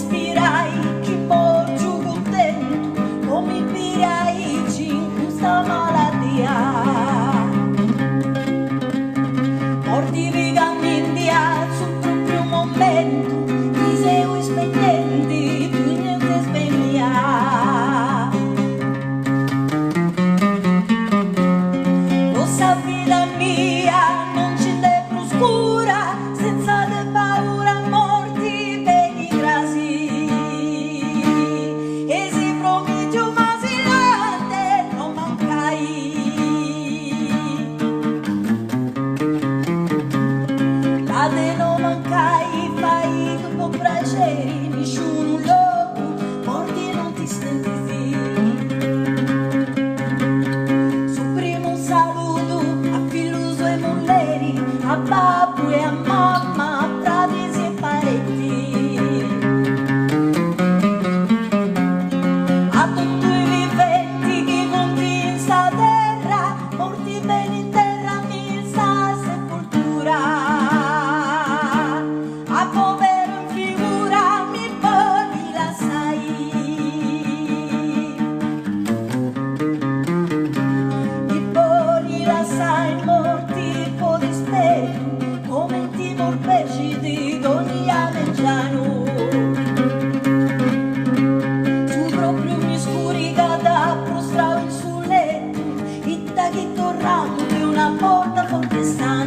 spirai, chi giù contento, come pirai in questa malattia. Morti vegani in dia, sul proprio momento, ti segui spendenti, tu niente sveglia. Lo sa vita mia, non ci deve più scura, senza te paura, morti per i grasi. E si prometti un masilante, non mancai. La te non mancai, fai che con piacere, nessuno loco, morti non ti stenti. A babbo e a mamma, a fratelli e parenti, a tutti i viventi che conti in sta terra, morti bene in terra, messa sepoltura. A povero in figura, mi poi la sai. Mi poi la sai, morti po' di come ti morpeci di ogni aveggiano. Su proprio mi scurica da prostravo in sul letto, itta che tornavo di una porta fortestana.